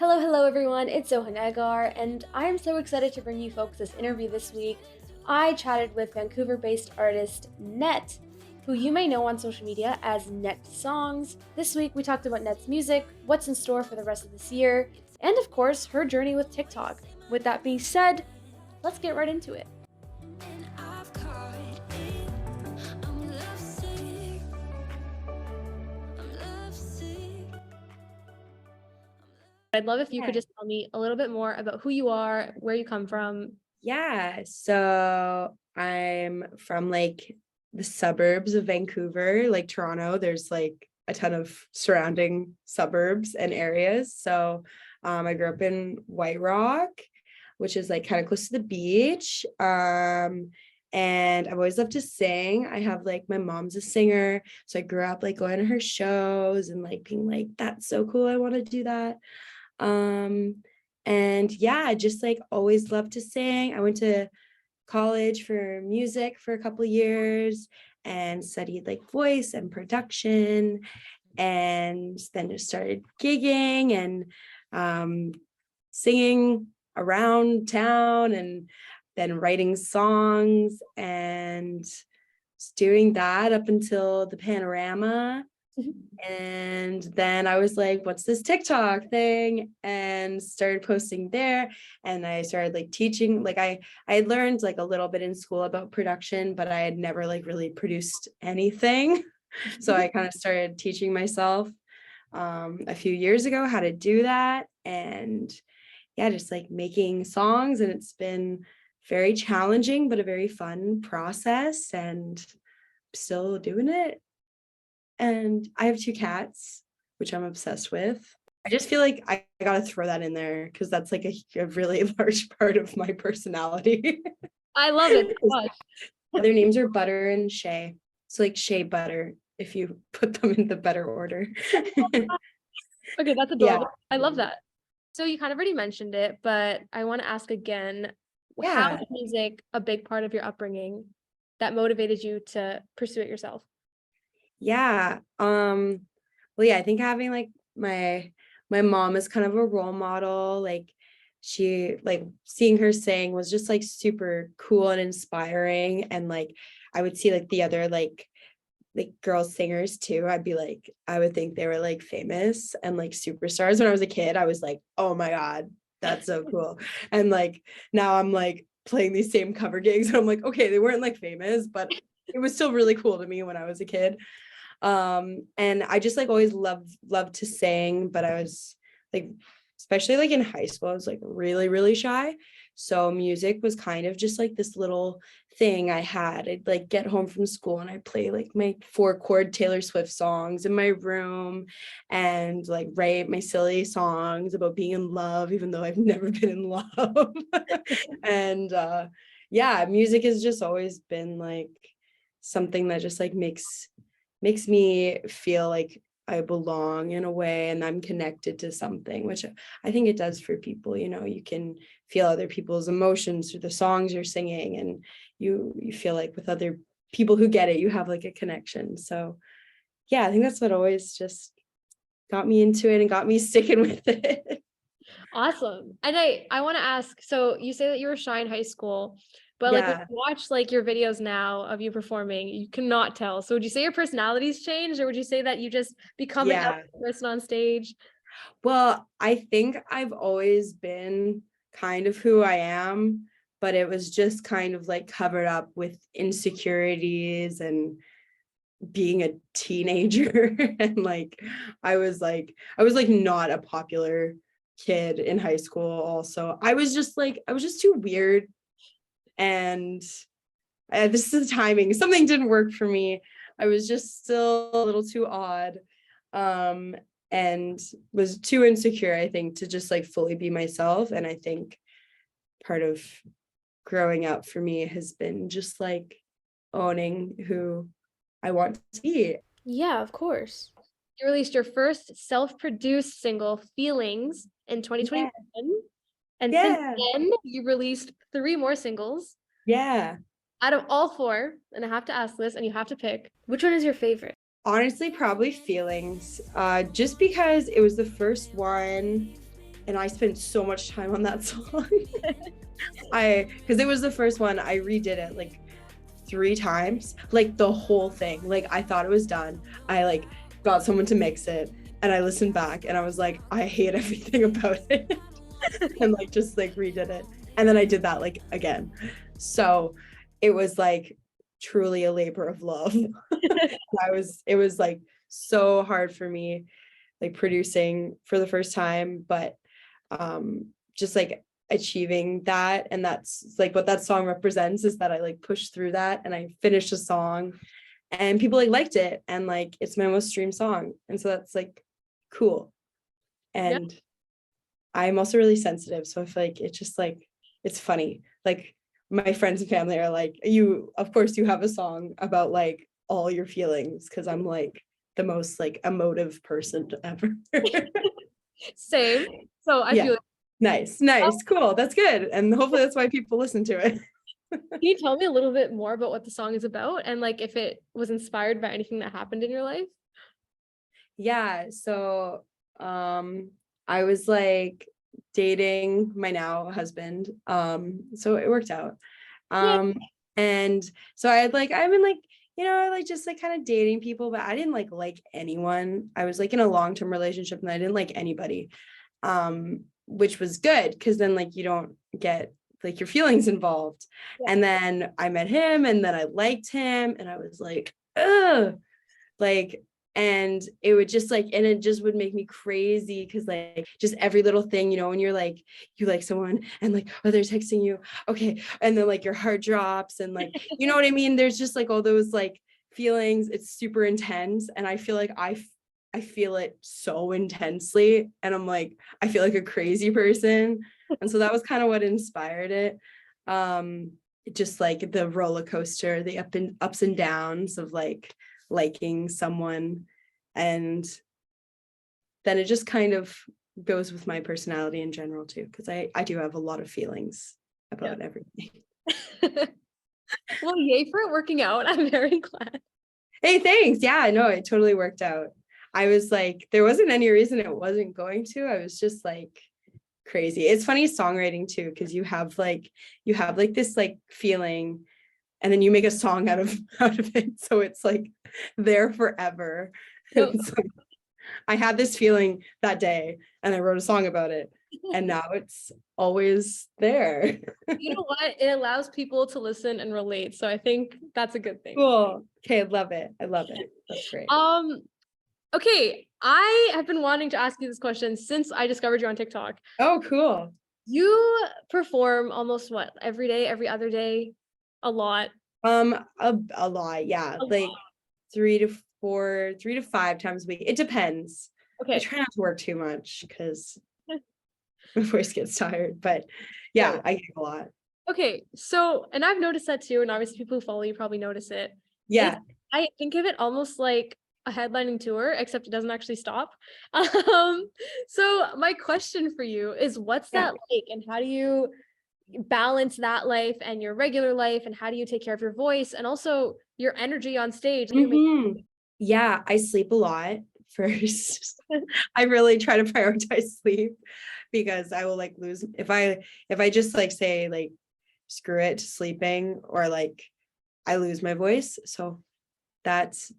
Hello everyone, it's Zoha, and I am so excited to bring you folks this interview this week. I chatted with Vancouver-based artist Nette, who you may know on social media as Nette Songs. This week we talked about Nette's music, what's in store for the rest of this year, and of course, her journey with TikTok. With that being said, let's get right into it. I'd love if you could just tell me a little bit more about who you are, where you come from. Yeah, so I'm from like the suburbs of Vancouver, like Toronto. There's like a ton of surrounding suburbs and areas. So I grew up in White Rock, which is like kind of close to the beach. And I've always loved to sing. I have like my mom's a singer. So I grew up like going to her shows and like being like, that's so cool. I want to do that. And yeah, I just like always loved to sing. I went to college for music for a couple of years and studied like voice and production, and then just started gigging and singing around town, and then writing songs and doing that up until the Panorama. And then I was like, what's this TikTok thing? And started posting there. And I started like teaching, like I had learned like a little bit in school about production, but I had never like really produced anything. So I kind of started teaching myself a few years ago how to do that. And yeah, just like making songs. And it's been very challenging, but a very fun process, and still doing it. And I have 2 cats, which I'm obsessed with. I just feel like I gotta throw that in there because that's like a really large part of my personality. I love it so much. Their names are Butter and Shay. So like Shea Butter, if you put them in the better order. Okay, that's adorable. Yeah. I love that. So you kind of already mentioned it, but I want to ask again, how Yeah. is music a big part of your upbringing that motivated you to pursue it yourself? Yeah. Well, yeah, I think having like my mom is kind of a role model. Like she, like seeing her sing was just like super cool and inspiring. And like I would see like the other like girl singers too. I would think they were like famous and like superstars. When I was a kid, I was like, oh my God, that's so cool. And like now I'm like playing these same cover gigs and I'm like, okay, they weren't like famous, but it was still really cool to me when I was a kid. And I just like always loved to sing, but I was like, especially like in high school, I was like really shy. So music was kind of just like this little thing I had. I'd like get home from school and I'd play like my 4-chord Taylor Swift songs in my room and like write my silly songs about being in love, even though I've never been in love. And yeah, music has just always been like something that just like makes me feel like I belong in a way, and I'm connected to something, which I think it does for people. You know, you can feel other people's emotions through the songs you're singing, and you feel like with other people who get it, you have like a connection. So yeah, I think that's what always just got me into it and got me sticking with it. Awesome. And I want to ask, so you say that you were shy in high school, but like when Yeah. you watch like your videos now of you performing, you cannot tell. So would you say your personality's changed, or would you say that you just become Yeah. another person on stage? Well, I think I've always been kind of who I am, but it was just kind of like covered up with insecurities and being a teenager. And like I was like not a popular kid in high school. Also, I was just too weird, and this is the timing, something didn't work for me. I was just still a little too odd, um and was too insecure, I think, to just like fully be myself. And I think part of growing up for me has been just like owning who I want to be. Yeah, of course. You released your first self-produced single, Feelings, in Yeah. 2021. And since Yeah. then, you released 3 more singles. Yeah. Out of all 4, and I have to ask this, and you have to pick, which one is your favorite? Honestly, probably Feelings, just because it was the first one and I spent so much time on that song. Because it was the first one, I redid it like 3 times, like the whole thing. Like I thought it was done. I like got someone to mix it, and I listened back, and I was like, I hate everything about it, and like just like redid it. And then I did that like again. So it was like truly a labor of love. It was like so hard for me, like producing for the first time, but just like achieving that. And that's like what that song represents, is that I like pushed through that and I finished a song and people like liked it, and like it's my most streamed song. And so that's like cool. And I'm also really sensitive, so I feel like it's just like, it's funny. Like my friends and family are like, you, of course you have a song about like all your feelings, because I'm like the most like emotive person ever. Same. So I Yeah. feel Nice, cool, that's good, and hopefully that's why people listen to it. Can you tell me a little bit more about what the song is about, and like if it was inspired by anything that happened in your life? Yeah, so I was like dating my now husband, so it worked out. Yeah. And so I've been like, I like just like kind of dating people, but I didn't like anyone. I was like in a long-term relationship and I didn't like anybody, which was good, because then like you don't get like your feelings involved. Yeah. And then I met him, and then I liked him, and I was like, ugh, like, and it would just like, and it just would make me crazy, because like just every little thing, when you're like, you like someone and like, oh, they're texting you, okay, and then like your heart drops, and like, you know what I mean, there's just like all those like feelings. It's super intense, and I feel like I feel it so intensely, and I'm like, I feel like a crazy person. And so that was kind of what inspired it. Just like the roller coaster, the ups and downs of like liking someone, and then it just kind of goes with my personality in general too, because I do have a lot of feelings about everything. Well, yay for it working out. I'm very glad. Hey, thanks. Yeah, no, it totally worked out. I was like, there wasn't any reason it wasn't going to. I was just like crazy. It's funny songwriting too, because you have like this like feeling, and then you make a song out of it, so it's like there forever. No. So I had this feeling that day and I wrote a song about it, and now it's always there. You know what? It allows people to listen and relate. So I think that's a good thing. Cool. Okay, I love it. That's great. Okay. I have been wanting to ask you this question since I discovered you on TikTok. Oh, cool. You perform almost what, every day, every other day? A lot. A lot, yeah. A Like lot. 3 to 5 times a week. It depends. I Okay. try not to work too much because my voice gets tired, but yeah, I get a lot. Okay. So, and I've noticed that too, and obviously people who follow you probably notice it. Yeah. I think of it almost like a headlining tour, except it doesn't actually stop. So my question for you is, what's that like, and how do you balance that life and your regular life, and how do you take care of your voice and also your energy on stage? Yeah, I sleep a lot first. I really try to prioritize sleep, because I will like lose if I just like say like screw it to sleeping, or like I lose my voice. So that's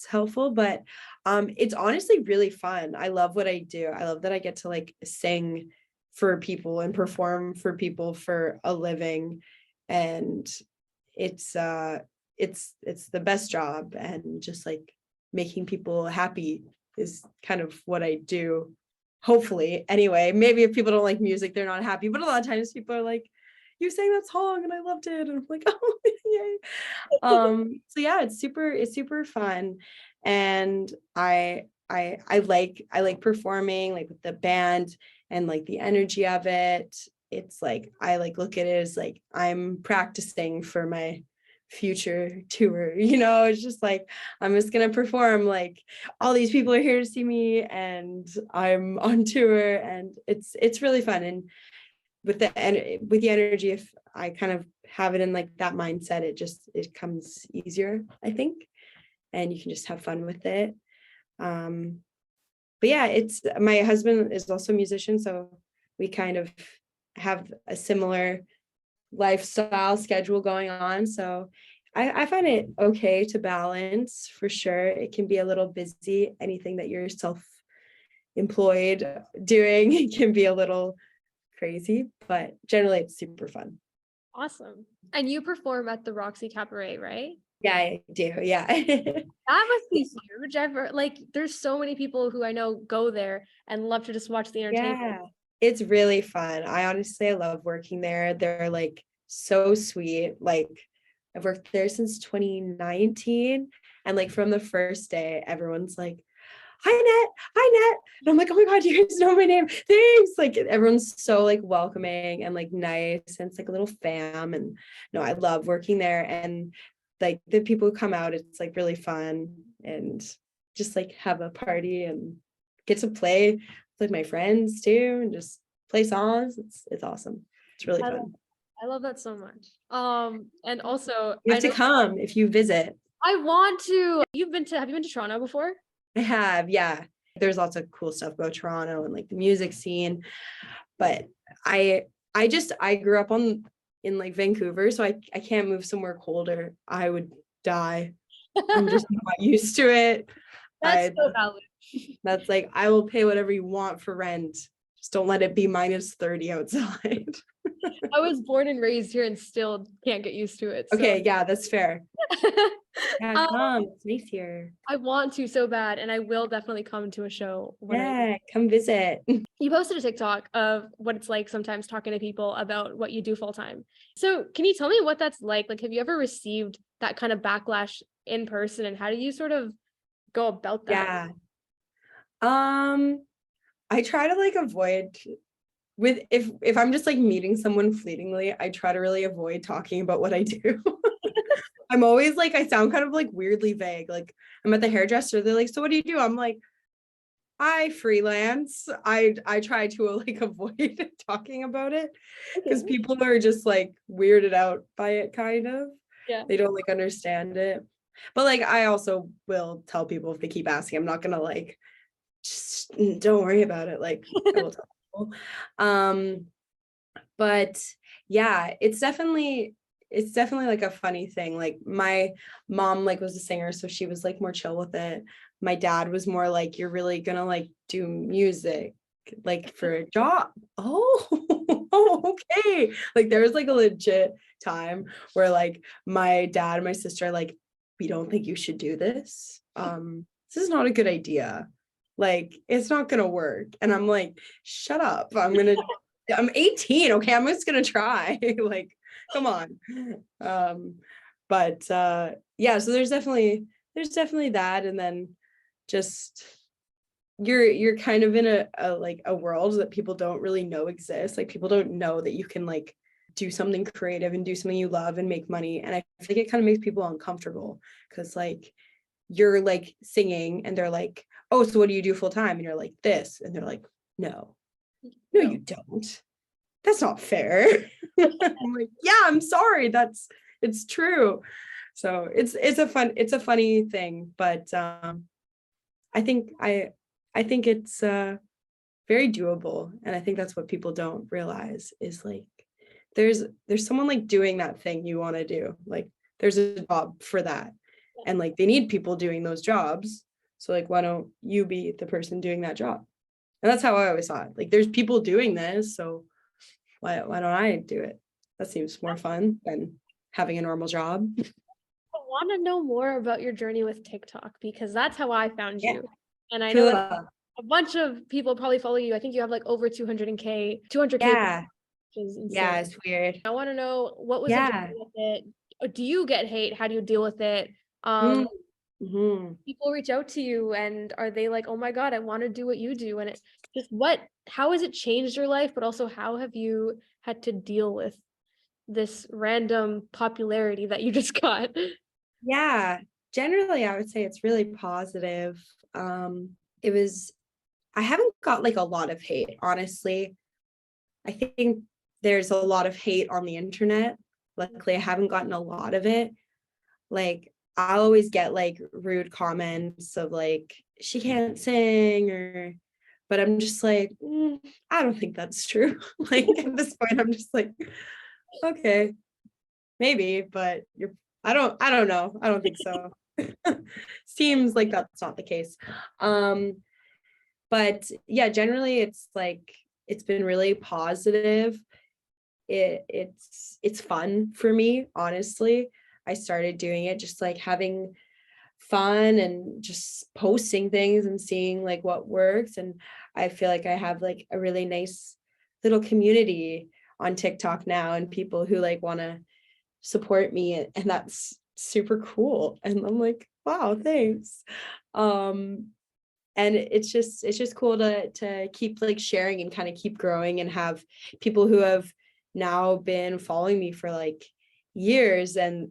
helpful, but it's honestly really fun. I love what I do. I love that I get to like sing for people and perform for people for a living, and it's the best job, and just like making people happy is kind of what I do. Hopefully, anyway, maybe if people don't like music, they're not happy, but a lot of times people are like, you sang that song and I loved it, and I'm like, oh yay. So yeah, it's super fun, and I like performing like with the band, and like the energy of it. It's like I like look at it as like I'm practicing for my future tour. It's just like I'm just gonna perform, like all these people are here to see me, and I'm on tour, and it's really fun. And with the energy, if I kind of have it in like that mindset, it comes easier, I think, and you can just have fun with it. But yeah, it's my husband is also a musician, so we kind of have a similar lifestyle schedule going on. So I find it okay to balance for sure. It can be a little busy. Anything that you're self-employed doing it can be a little crazy, but generally it's super fun. Awesome. And you perform at the Roxy Cabaret, right? Yeah, I do. Yeah. That must be huge. Like, there's so many people who I know go there and love to just watch the entertainment. Yeah. It's really fun. I love working there. They're like so sweet. Like I've worked there since 2019. And like from the first day, everyone's like, hi Nette, hi Nette. And I'm like, oh my God, you guys know my name. Thanks. Like everyone's so like welcoming and like nice. And it's like a little fam. And no, I love working there. And like the people who come out, it's like really fun and just like have a party and get to play with like my friends too and just play songs. It's awesome. It's really fun. I love that so much. And also You have to come if you visit. I want to. Have you been to Toronto before? I have, yeah. There's lots of cool stuff about Toronto and like the music scene. But I grew up in like Vancouver, so I can't move somewhere colder. I would die. I'm just not used to it. That's so valid. That's like, I will pay whatever you want for rent. Just don't let it be -30 outside. I was born and raised here and still can't get used to it. So. Okay, yeah, that's fair. Yeah, come. It's nice here. I want to so bad, and I will definitely come to a show. Come visit. You posted a TikTok of what it's like sometimes talking to people about what you do full time. So can you tell me what that's like? Like, have you ever received that kind of backlash in person, and how do you sort of go about that? Yeah. I try to like avoid if I'm just like meeting someone fleetingly, I try to really avoid talking about what I do. I'm always like, I sound kind of like weirdly vague. Like I'm at the hairdresser, they're like, so what do you do? I'm like, I freelance. I try to like avoid talking about it because people are just like weirded out by it kind of. Yeah. They don't like understand it. But like I also will tell people if they keep asking. I'm not gonna like just don't worry about it. Like I will tell people. But yeah, it's definitely like a funny thing. Like my mom like was a singer, so she was like more chill with it. My dad was more like, you're really gonna like do music like for a job. Oh, okay. Like there was like a legit time where like my dad and my sister are like, we don't think you should do this. This is not a good idea. Like it's not gonna work. And I'm like, shut up. I'm 18. Okay, I'm just gonna try. Like, come on. But yeah, so there's definitely that. And then just you're kind of in a like a world that people don't really know exists. Like people don't know that you can like do something creative and do something you love and make money. And I think it kind of makes people uncomfortable because like you're like singing and they're like, oh, so what do you do full time? And you're like this, and they're like, no, you don't. That's not fair. I'm like, yeah, I'm sorry. It's true. So it's a funny thing, but I think it's very doable. And I think that's what people don't realize is like there's someone like doing that thing you want to do. Like there's a job for that. And like they need people doing those jobs. So like why don't you be the person doing that job? And that's how I always thought. Like there's people doing this, so why don't I do it? That seems more fun than having a normal job. I want to know more about your journey with TikTok because that's how I found you. And I Cool. know a bunch of people probably follow you. I think you have like over 200K. Yeah. Which is insane. Yeah, it's weird. I want to know what was the journey with it? Do you get hate? How do you deal with it? People reach out to you and are they like, oh my God, I want to do what you do? And it's just how has it changed your life? But also how have you had to deal with this random popularity that you just got? Yeah, generally I would say it's really positive. I haven't got like a lot of hate, honestly. I think there's a lot of hate on the internet. Luckily, I haven't gotten a lot of it. Like I always get like rude comments of like, she can't sing, or but I'm just like, I don't think that's true. Like at this point, I'm just like, okay, maybe, but I don't know. I don't think so. Seems like that's not the case. But yeah, generally it's like it's been really positive. It's fun for me, honestly. I started doing it just like having fun and just posting things and seeing like what works. And I feel like I have like a really nice little community on TikTok now and people who like want to support me, and that's super cool. And I'm like, wow, thanks. And it's just cool to keep like sharing and kind of keep growing and have people who have now been following me for like years, and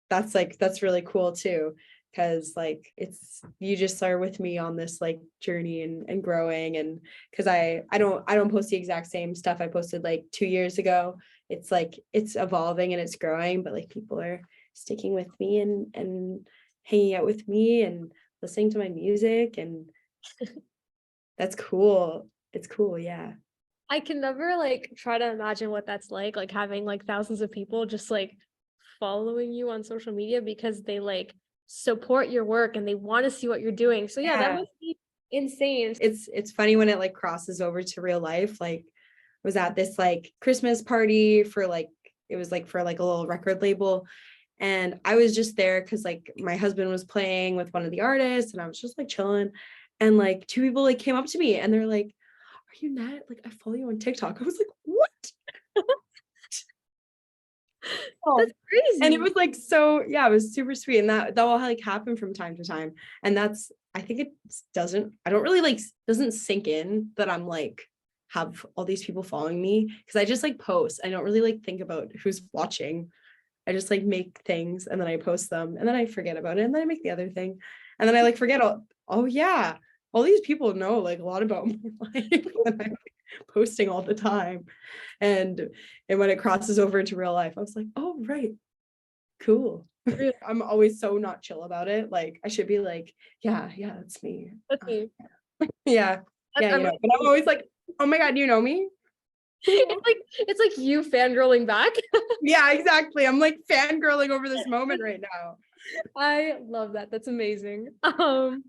that's really cool too, because like it's you just are with me on this like journey and growing. And because I don't post the exact same stuff I posted like 2 years ago. It's like it's evolving and it's growing, but like people are sticking with me and hanging out with me and listening to my music, and that's cool. It's cool, yeah. I can never like try to imagine what that's like having like thousands of people just like following you on social media because they like support your work and they want to see what you're doing. So yeah, that Yeah. must be insane. It's funny when it like crosses over to real life. Like I was at this like Christmas party for like it was like for like a little record label, and I was just there because like my husband was playing with one of the artists and I was just like chilling, and like two people like came up to me and they're like, are you Nat? Like I follow you on TikTok. I was like, what? That's Oh. And it crazy. was like so yeah, it was super sweet. And that will like happen from time to time. And that's I think it doesn't I don't really like doesn't sink in that I'm like have all these people following me because I just like post. I don't really like think about who's watching. I just like make things and then I post them and then I forget about it and then I make the other thing. And then I like forget oh yeah, all these people know like a lot about my life when I'm posting all the time. And when it crosses over into real life, I was like, oh right, cool. Really, I'm always so not chill about it. Like I should be like, yeah, that's me. that's me. Yeah, That's yeah, I'm but I'm always like, oh my God, you know me? it's like you fangirling back. Yeah, exactly. I'm like fangirling over this moment right now. I love that. That's amazing.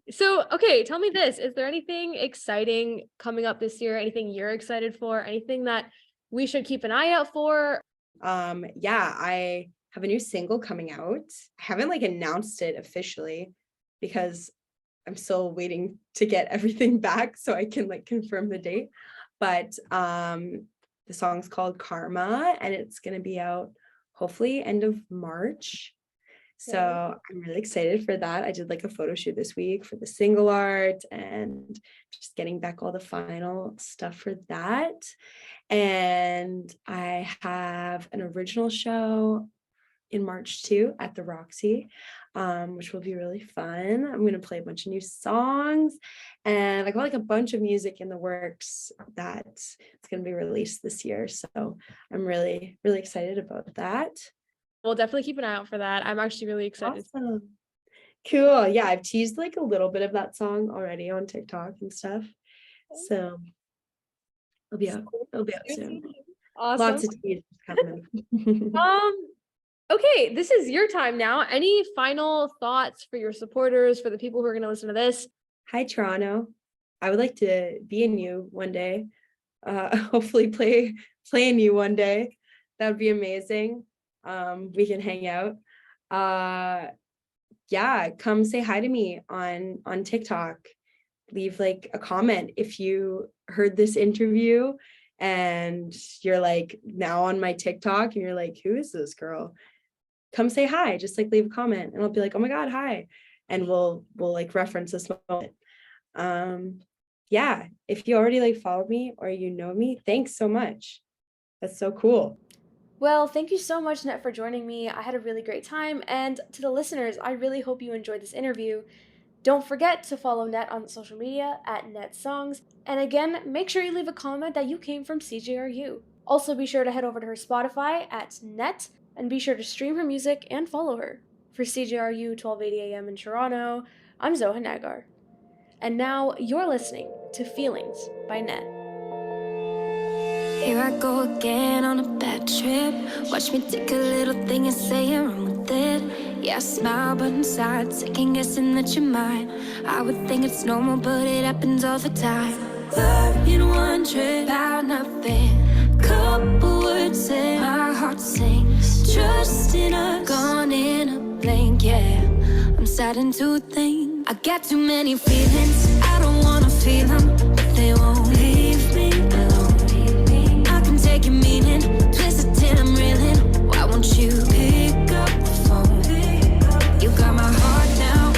So okay, tell me this. Is there anything exciting coming up this year? Anything you're excited for? Anything that we should keep an eye out for? Yeah, I have a new single coming out. I haven't like announced it officially because I'm still waiting to get everything back so I can like confirm the date. But the song's called Karma and it's gonna be out hopefully end of March. So Okay. I'm really excited for that. I did like a photo shoot this week for the single art and just getting back all the final stuff for that. And I have an original show in March too at the Roxy, which will be really fun. I'm gonna play a bunch of new songs, and I got like a bunch of music in the works that it's gonna be released this year. So I'm really, really excited about that. We'll definitely keep an eye out for that. I'm actually really excited. Awesome. Cool. Yeah, I've teased like a little bit of that song already on TikTok and stuff. So it'll be out. It'll be out soon. Awesome. Lots of teasers coming. Um, okay, this is your time now. Any final thoughts for your supporters, for the people who are going to listen to this? Hi, Toronto. I would like to be in you one day. Hopefully play in you one day. That would be amazing. We can hang out. Yeah, come say hi to me on TikTok. Leave like a comment if you heard this interview and you're like now on my TikTok and you're like, who is this girl? Come say hi, just like leave a comment and I'll be like, oh my God, hi. And we'll like reference this moment. Yeah, if you already like follow me or you know me, thanks so much. That's so cool. Well, thank you so much, Net, for joining me. I had a really great time. And to the listeners, I really hope you enjoyed this interview. Don't forget to follow Net on social media at Net Songs. And again, make sure you leave a comment that you came from CJRU. Also, be sure to head over to her Spotify at Net and be sure to stream her music and follow her. For CJRU 1280 AM in Toronto, I'm Zoha Nagar. And now you're listening to Feelings by Nette. Here I go again on a bad trip. Watch me take a little thing and say you're wrong with it. Yeah, I smile, but inside, second guessing that you're mine. I would think it's normal, but it happens all the time. Love in one trip, about nothing. Couple words and my heart sings. Trust in us, gone in a blink, yeah. I'm starting to think I got too many feelings. I don't wanna feel them, but they won't leave me alone. Take your meaning, twist it till I'm reeling. Why won't you pick up the phone? You got my heart now,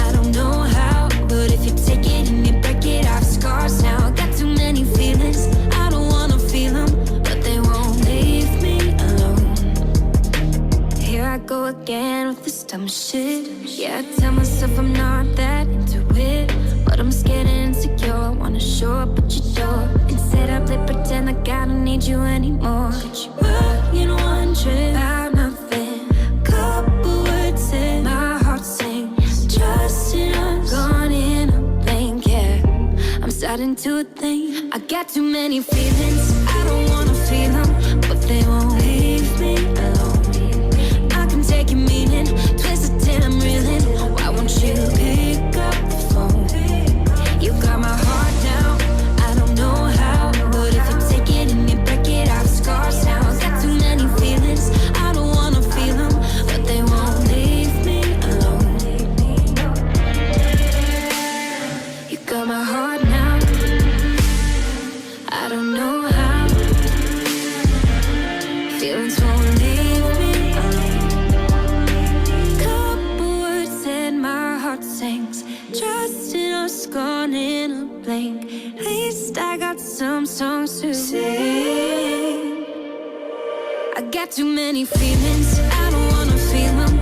I don't know how, but if you take it and you break it, I've scars now. Got too many feelings, I don't wanna feel them, but they won't leave me alone. Here I go again with this dumb shit. Yeah, I tell myself I'm not that into it, but I'm scared and insecure. I wanna show up at your door. Instead I play pretend like I don't need you anymore. Got you up in one trip, about nothing. Couple words and my heart sings. Trust in us, gone in a blink, yeah. I'm starting to think I got too many feelings. I don't wanna feel them, but they won't leave me alone. I can take your meaning, twist it till I'm reeling. Why won't you pick up the phone? You got my heart now, I don't know how, but if you take it and you break it, I've scars now. Got too many feelings, I don't wanna feel them, but they won't leave me alone. You got my heart now, I don't know how. Feelings won't leave me alone. Couple words and my heart sings. Trust in us, gone in a blink. At least I got some songs to sing. I got too many feelings, I don't wanna feel them,